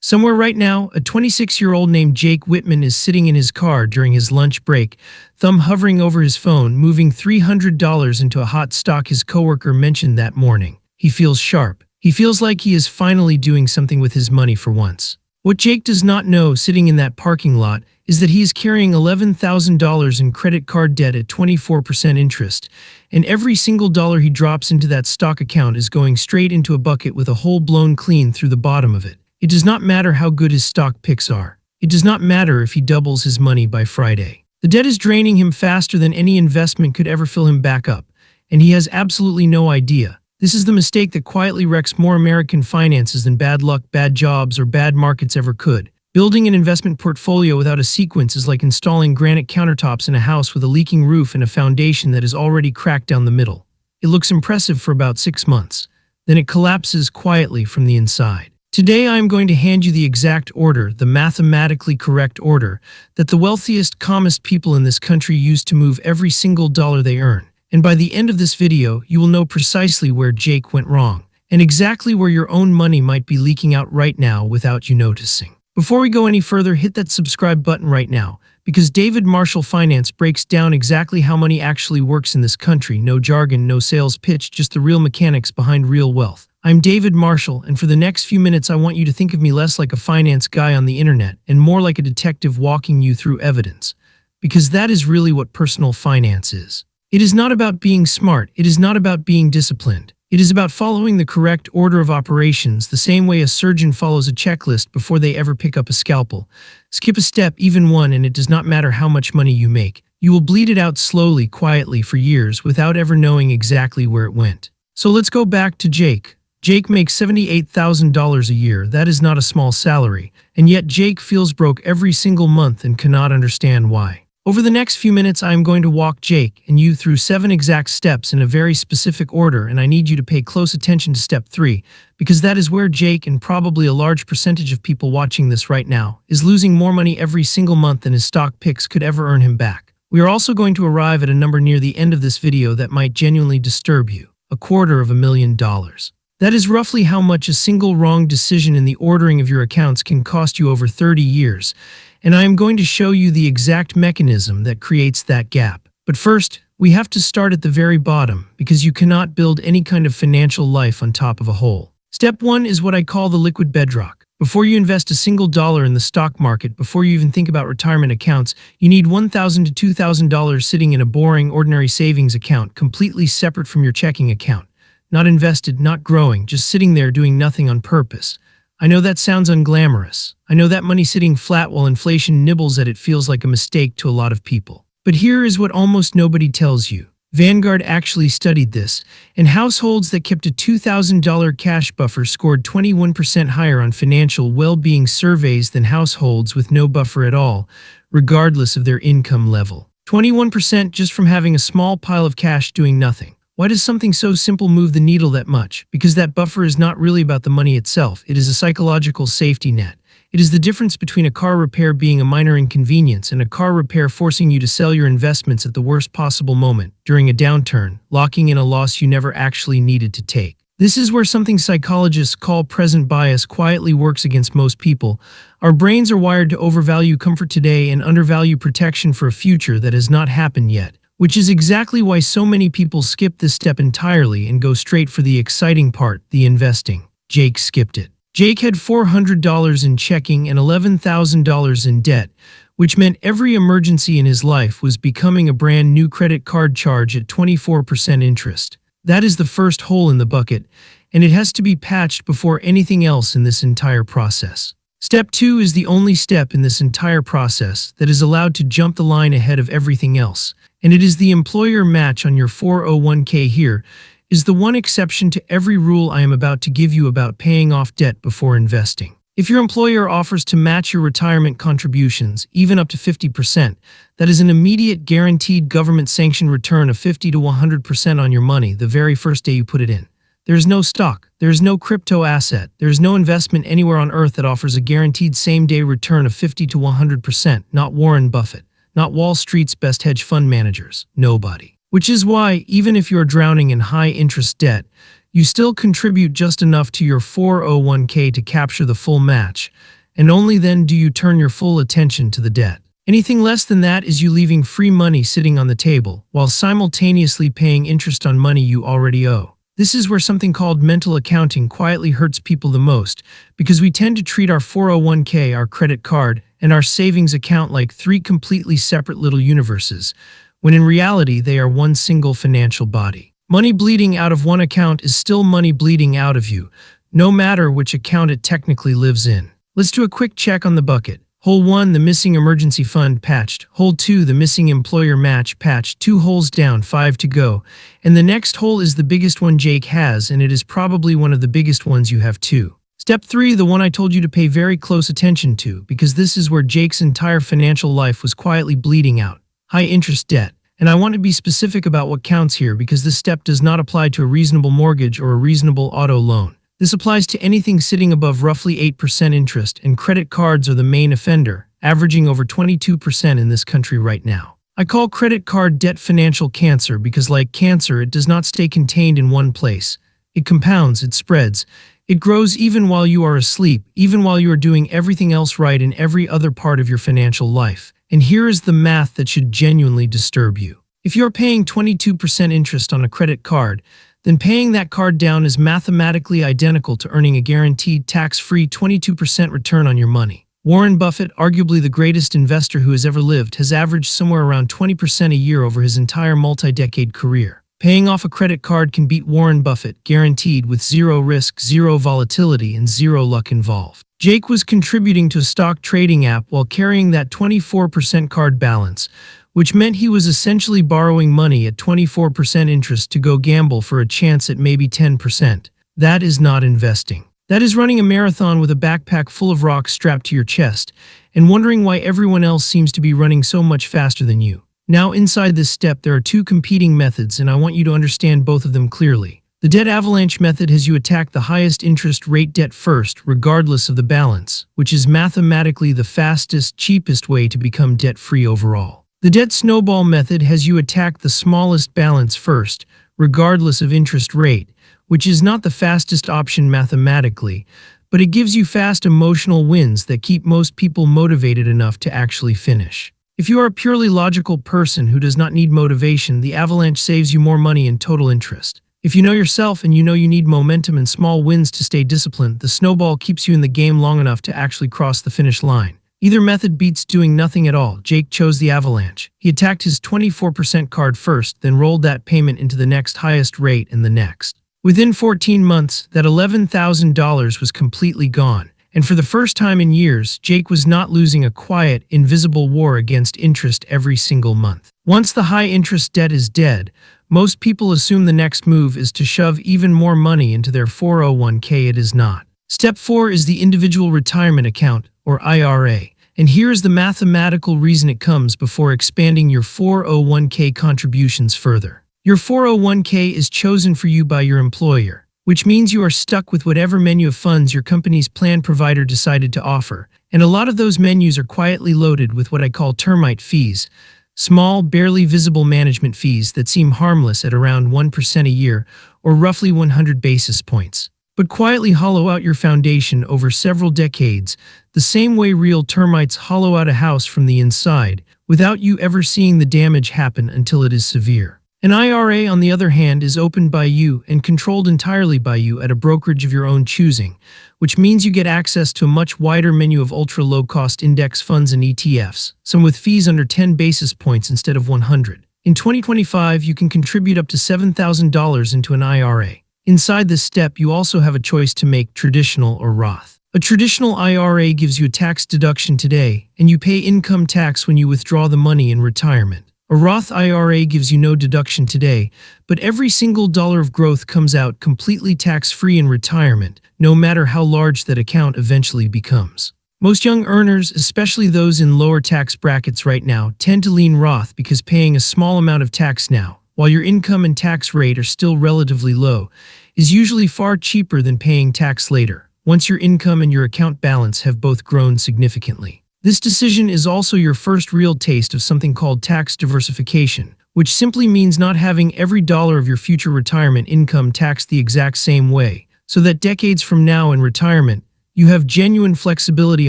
Somewhere right now, a 26-year-old named Jake Whitman is sitting in his car during his lunch break, thumb hovering over his phone, moving $300 into a hot stock his coworker mentioned that morning. He feels sharp. He feels like he is finally doing something with his money for once. What Jake does not know sitting in that parking lot is that he is carrying $11,000 in credit card debt at 24% interest, and every single dollar he drops into that stock account is going straight into a bucket with a hole blown clean through the bottom of it. It does not matter how good his stock picks are. It does not matter if he doubles his money by Friday. The debt is draining him faster than any investment could ever fill him back up, and he has absolutely no idea. This is the mistake that quietly wrecks more American finances than bad luck, bad jobs, or bad markets ever could. Building an investment portfolio without a sequence is like installing granite countertops in a house with a leaking roof and a foundation that is already cracked down the middle. It looks impressive for about 6 months. Then it collapses quietly from the inside. Today I am going to hand you the exact order, the mathematically correct order, that the wealthiest, calmest people in this country use to move every single dollar they earn. And by the end of this video, you will know precisely where Jake went wrong, and exactly where your own money might be leaking out right now without you noticing. Before we go any further, hit that subscribe button right now, because David Marshall Finance breaks down exactly how money actually works in this country. No jargon, no sales pitch, just the real mechanics behind real wealth. I'm David Marshall, and for the next few minutes I want you to think of me less like a finance guy on the internet and more like a detective walking you through evidence. Because that is really what personal finance is. It is not about being smart, it is not about being disciplined. It is about following the correct order of operations, the same way a surgeon follows a checklist before they ever pick up a scalpel. Skip a step, even one, and it does not matter how much money you make. You will bleed it out slowly, quietly, for years without ever knowing exactly where it went. So let's go back to Jake. Jake makes $78,000 a year. That is not a small salary, and yet Jake feels broke every single month and cannot understand why. Over the next few minutes, I am going to walk Jake and you through 7 exact steps in a very specific order, and I need you to pay close attention to step 3, because that is where Jake, and probably a large percentage of people watching this right now, is losing more money every single month than his stock picks could ever earn him back. We are also going to arrive at a number near the end of this video that might genuinely disturb you: $250,000. That is roughly how much a single wrong decision in the ordering of your accounts can cost you over 30 years, and I am going to show you the exact mechanism that creates that gap. But first, we have to start at the very bottom, because you cannot build any kind of financial life on top of a hole. Step 1 is what I call the liquid bedrock. Before you invest a single dollar in the stock market, before you even think about retirement accounts, you need $1,000 to $2,000 sitting in a boring, ordinary savings account, completely separate from your checking account. Not invested, not growing, just sitting there doing nothing on purpose. I know that sounds unglamorous. I know that money sitting flat while inflation nibbles at it feels like a mistake to a lot of people. But here is what almost nobody tells you. Vanguard actually studied this, and households that kept a $2,000 cash buffer scored 21% higher on financial well-being surveys than households with no buffer at all, regardless of their income level. 21% just from having a small pile of cash doing nothing. Why does something so simple move the needle that much? Because that buffer is not really about the money itself. It is a psychological safety net. It is the difference between a car repair being a minor inconvenience and a car repair forcing you to sell your investments at the worst possible moment, during a downturn, locking in a loss you never actually needed to take. This is where something psychologists call present bias quietly works against most people. Our brains are wired to overvalue comfort today and undervalue protection for a future that has not happened yet. Which is exactly why so many people skip this step entirely and go straight for the exciting part, the investing. Jake skipped it. Jake had $400 in checking and $11,000 in debt, which meant every emergency in his life was becoming a brand new credit card charge at 24% interest. That is the first hole in the bucket, and it has to be patched before anything else in this entire process. Step 2 is the only step in this entire process that is allowed to jump the line ahead of everything else. And it is the employer match on your 401k. Here is the one exception to every rule I am about to give you about paying off debt before investing. If your employer offers to match your retirement contributions, even up to 50%, that is an immediate guaranteed government-sanctioned return of 50 to 100% on your money the very first day you put it in. There is no stock, there is no crypto asset, there is no investment anywhere on earth that offers a guaranteed same-day return of 50 to 100%, not Warren Buffett. Not Wall Street's best hedge fund managers. Nobody. Which is why, even if you're drowning in high-interest debt, You still contribute just enough to your 401k to capture the full match, and only then do you turn your full attention to the debt. Anything less than that is you leaving free money sitting on the table, while simultaneously paying interest on money you already owe. This is where something called mental accounting quietly hurts people the most, because we tend to treat our 401k, our credit card, and our savings account like three completely separate little universes, when in reality they are one single financial body. Money bleeding out of one account is still money bleeding out of you, no matter which account it technically lives in. Let's do a quick check on the bucket. Hole 1, the missing emergency fund, patched. Hole 2, the missing employer match, patched. 2 holes down, 5 to go. And the next hole is the biggest one Jake has, and it is probably one of the biggest ones you have too. Step 3, the one I told you to pay very close attention to, because this is where Jake's entire financial life was quietly bleeding out. High interest debt. And I want to be specific about what counts here, because this step does not apply to a reasonable mortgage or a reasonable auto loan. This applies to anything sitting above roughly 8% interest, and credit cards are the main offender, averaging over 22% in this country right now. I call credit card debt financial cancer because, like cancer, it does not stay contained in one place. It compounds, it spreads, it grows even while you are asleep, even while you are doing everything else right in every other part of your financial life. And here is the math that should genuinely disturb you. If you're paying 22% interest on a credit card, then paying that card down is mathematically identical to earning a guaranteed tax-free 22% return on your money. Warren Buffett, arguably the greatest investor who has ever lived, has averaged somewhere around 20% a year over his entire multi-decade career. Paying off a credit card can beat Warren Buffett, guaranteed, with zero risk, zero volatility, and zero luck involved. Jake was contributing to a stock trading app while carrying that 24% card balance, which meant he was essentially borrowing money at 24% interest to go gamble for a chance at maybe 10%. That is not investing. That is running a marathon with a backpack full of rocks strapped to your chest and wondering why everyone else seems to be running so much faster than you. Now, inside this step, there are two competing methods, and I want you to understand both of them clearly. The debt avalanche method has you attack the highest interest rate debt first, regardless of the balance, which is mathematically the fastest, cheapest way to become debt-free overall. The debt snowball method has you attack the smallest balance first, regardless of interest rate, which is not the fastest option mathematically, but it gives you fast emotional wins that keep most people motivated enough to actually finish. If you are a purely logical person who does not need motivation, the avalanche saves you more money in total interest. If you know yourself and you know you need momentum and small wins to stay disciplined, the snowball keeps you in the game long enough to actually cross the finish line. Either method beats doing nothing at all. Jake chose the avalanche. He attacked his 24% card first, then rolled that payment into the next highest rate and the next. Within 14 months, that $11,000 was completely gone. And for the first time in years, Jake was not losing a quiet, invisible war against interest every single month. Once the high-interest debt is dead, most people assume the next move is to shove even more money into their 401k. It is not. Step 4 is the individual retirement account, or IRA. And here is the mathematical reason it comes before expanding your 401k contributions further. Your 401k is chosen for you by your employer, which means you are stuck with whatever menu of funds your company's plan provider decided to offer. And a lot of those menus are quietly loaded with what I call termite fees, small, barely visible management fees that seem harmless at around 1% a year, or roughly 100 basis points, but quietly hollow out your foundation over several decades, the same way real termites hollow out a house from the inside, without you ever seeing the damage happen until it is severe. An IRA, on the other hand, is opened by you and controlled entirely by you at a brokerage of your own choosing, which means you get access to a much wider menu of ultra-low-cost index funds and ETFs, some with fees under 10 basis points instead of 100. In 2025, you can contribute up to $7,000 into an IRA. Inside this step, you also have a choice to make: traditional or Roth. A traditional IRA gives you a tax deduction today, and you pay income tax when you withdraw the money in retirement. A Roth IRA gives you no deduction today, but every single dollar of growth comes out completely tax-free in retirement, no matter how large that account eventually becomes. Most young earners, especially those in lower tax brackets right now, tend to lean Roth because paying a small amount of tax now, while your income and tax rate are still relatively low, is usually far cheaper than paying tax later, once your income and your account balance have both grown significantly. This decision is also your first real taste of something called tax diversification, which simply means not having every dollar of your future retirement income taxed the exact same way, so that decades from now in retirement, you have genuine flexibility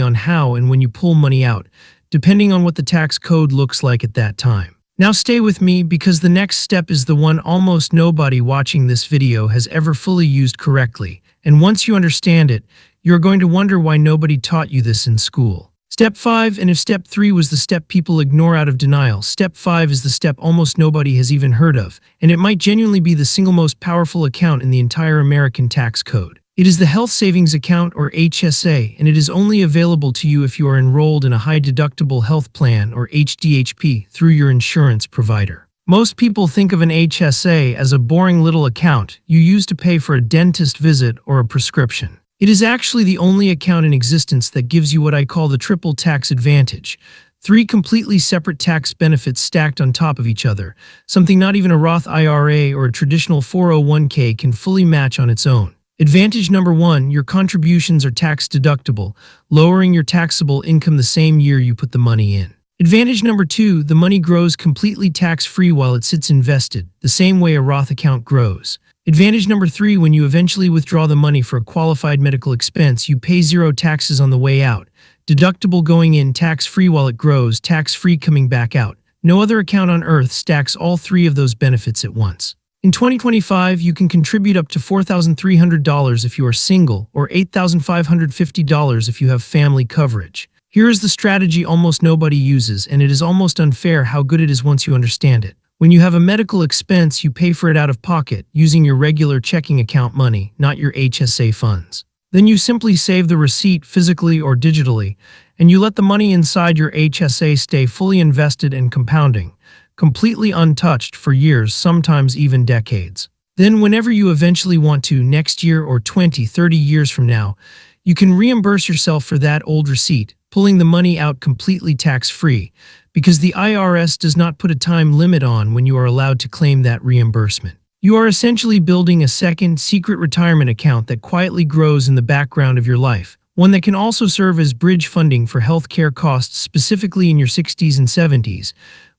on how and when you pull money out, depending on what the tax code looks like at that time. Now stay with me because the next step is the one almost nobody watching this video has ever fully used correctly, and once you understand it, you're going to wonder why nobody taught you this in school. Step 5, and if Step 3 was the step people ignore out of denial, Step 5 is the step almost nobody has even heard of, and it might genuinely be the single most powerful account in the entire American tax code. It is the Health Savings Account, or HSA, and it is only available to you if you are enrolled in a high-deductible health plan, or HDHP, through your insurance provider. Most people think of an HSA as a boring little account you use to pay for a dentist visit or a prescription. It is actually the only account in existence that gives you what I call the triple tax advantage. 3 completely separate tax benefits stacked on top of each other, something not even a Roth IRA or a traditional 401k can fully match on its own. Advantage number 1, your contributions are tax deductible, lowering your taxable income the same year you put the money in. Advantage number 2, the money grows completely tax-free while it sits invested, the same way a Roth account grows. Advantage number 3, when you eventually withdraw the money for a qualified medical expense, you pay 0 taxes on the way out. Deductible going in, tax-free while it grows, tax-free coming back out. No other account on earth stacks all 3 of those benefits at once. In 2025, you can contribute up to $4,300 if you are single, or $8,550 if you have family coverage. Here is the strategy almost nobody uses, and it is almost unfair how good it is once you understand it. When you have a medical expense, you pay for it out of pocket, using your regular checking account money, not your HSA funds. Then you simply save the receipt physically or digitally, and you let the money inside your HSA stay fully invested and compounding, completely untouched for years, sometimes even decades. Then whenever you eventually want to, next year or 20, 30 years from now, you can reimburse yourself for that old receipt, pulling the money out completely tax-free, because the IRS does not put a time limit on when you are allowed to claim that reimbursement. You are essentially building a second, secret retirement account that quietly grows in the background of your life, one that can also serve as bridge funding for healthcare costs, specifically in your 60s and 70s,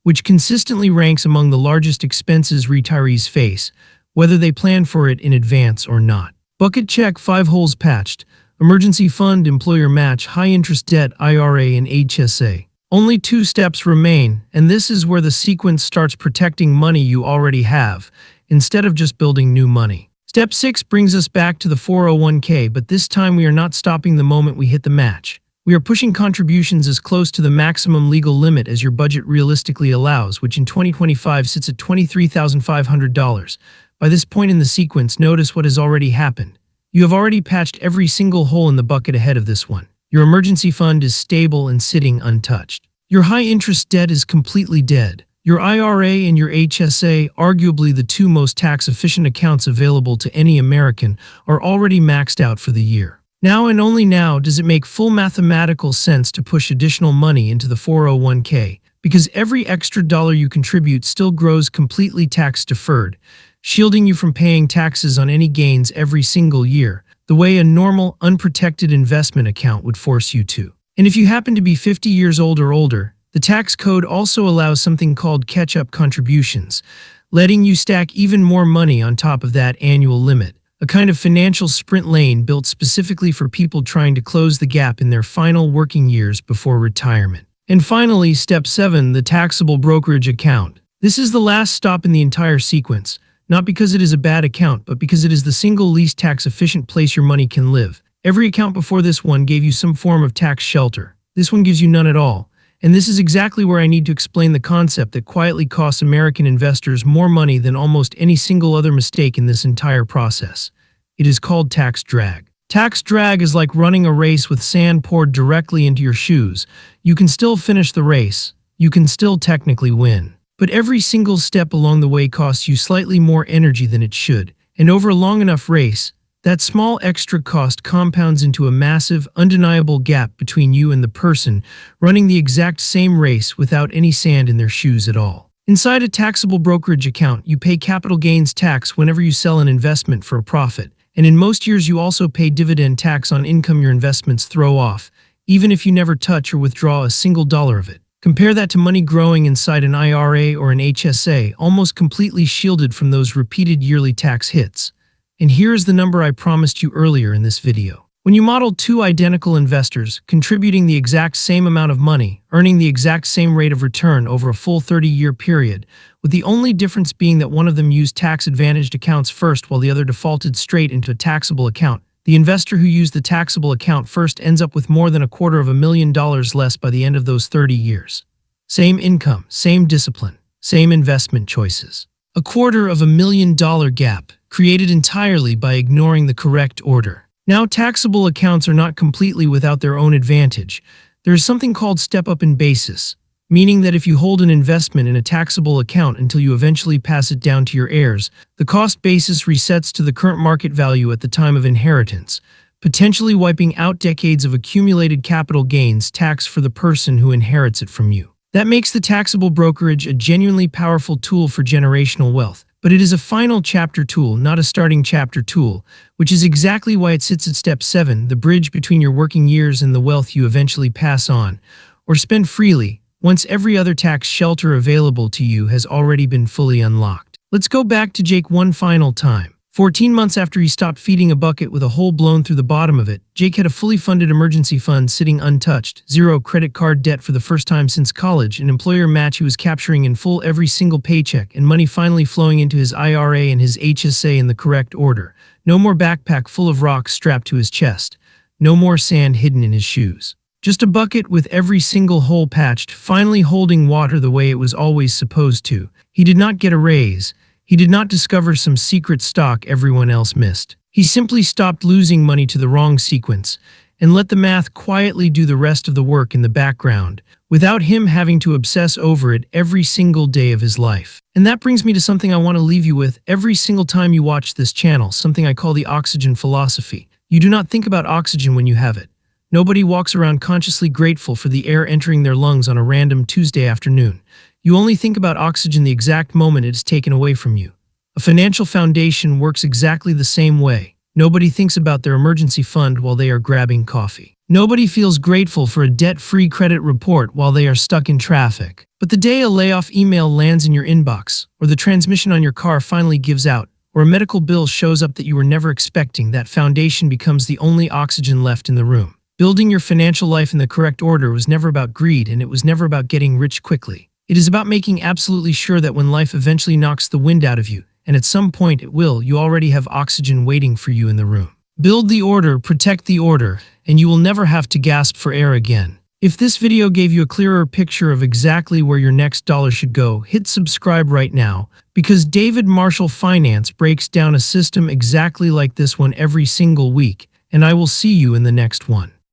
which consistently ranks among the largest expenses retirees face, whether they plan for it in advance or not. Bucket check, 5 holes patched. Emergency fund, employer match, high-interest debt, IRA, and HSA. Only 2 steps remain, and this is where the sequence starts protecting money you already have, instead of just building new money. Step 6 brings us back to the 401k, but this time we are not stopping the moment we hit the match. We are pushing contributions as close to the maximum legal limit as your budget realistically allows, which in 2025 sits at $23,500. By this point in the sequence, notice what has already happened. You have already patched every single hole in the bucket ahead of this one. Your emergency fund is stable and sitting untouched. Your high-interest debt is completely dead. Your IRA and your HSA, arguably the 2 most tax-efficient accounts available to any American, are already maxed out for the year. Now and only now does it make full mathematical sense to push additional money into the 401k, because every extra dollar you contribute still grows completely tax-deferred, shielding you from paying taxes on any gains every single year, the way a normal, unprotected investment account would force you to. And if you happen to be 50 years old or older, the tax code also allows something called catch-up contributions, letting you stack even more money on top of that annual limit, a kind of financial sprint lane built specifically for people trying to close the gap in their final working years before retirement. And finally, Step 7, the taxable brokerage account. This is the last stop in the entire sequence. Not because it is a bad account, but because it is the single least tax-efficient place your money can live. Every account before this one gave you some form of tax shelter. This one gives you none at all. And this is exactly where I need to explain the concept that quietly costs American investors more money than almost any single other mistake in this entire process. It is called tax drag. Tax drag is like running a race with sand poured directly into your shoes. You can still finish the race. You can still technically win. But every single step along the way costs you slightly more energy than it should. And over a long enough race, that small extra cost compounds into a massive, undeniable gap between you and the person running the exact same race without any sand in their shoes at all. Inside a taxable brokerage account, you pay capital gains tax whenever you sell an investment for a profit. And in most years, you also pay dividend tax on income your investments throw off, even if you never touch or withdraw a single dollar of it. Compare that to money growing inside an IRA or an HSA, almost completely shielded from those repeated yearly tax hits. And here's the number I promised you earlier in this video. When you model two identical investors, contributing the exact same amount of money, earning the exact same rate of return over a full 30-year period, with the only difference being that one of them used tax-advantaged accounts first while the other defaulted straight into a taxable account, the investor who used the taxable account first ends up with more than $250,000 less by the end of those 30 years. Same income, same discipline, same investment choices. $250,000 gap, created entirely by ignoring the correct order. Now, taxable accounts are not completely without their own advantage. There is something called step-up in basis, meaning that if you hold an investment in a taxable account until you eventually pass it down to your heirs, the cost basis resets to the current market value at the time of inheritance, potentially wiping out decades of accumulated capital gains tax for the person who inherits it from you. That makes the taxable brokerage a genuinely powerful tool for generational wealth. But it is a final chapter tool, not a starting chapter tool, which is exactly why it sits at step 7, the bridge between your working years and the wealth you eventually pass on, or spend freely, once every other tax shelter available to you has already been fully unlocked. Let's go back to Jake one final time. 14 months after he stopped feeding a bucket with a hole blown through the bottom of it, Jake had a fully funded emergency fund sitting untouched, zero credit card debt for the first time since college, an employer match he was capturing in full every single paycheck, and money finally flowing into his IRA and his HSA in the correct order. No more backpack full of rocks strapped to his chest. No more sand hidden in his shoes. Just a bucket with every single hole patched, finally holding water the way it was always supposed to. He did not get a raise. He did not discover some secret stock everyone else missed. He simply stopped losing money to the wrong sequence and let the math quietly do the rest of the work in the background, without him having to obsess over it every single day of his life. And that brings me to something I want to leave you with every single time you watch this channel, something I call the oxygen philosophy. You do not think about oxygen when you have it. Nobody walks around consciously grateful for the air entering their lungs on a random Tuesday afternoon. You only think about oxygen the exact moment it is taken away from you. A financial foundation works exactly the same way. Nobody thinks about their emergency fund while they are grabbing coffee. Nobody feels grateful for a debt-free credit report while they are stuck in traffic. But the day a layoff email lands in your inbox, or the transmission on your car finally gives out, or a medical bill shows up that you were never expecting, that foundation becomes the only oxygen left in the room. Building your financial life in the correct order was never about greed, and it was never about getting rich quickly. It is about making absolutely sure that when life eventually knocks the wind out of you, and at some point it will, you already have oxygen waiting for you in the room. Build the order, protect the order, and you will never have to gasp for air again. If this video gave you a clearer picture of exactly where your next dollar should go, hit subscribe right now, because David Marshall Finance breaks down a system exactly like this one every single week, and I will see you in the next one.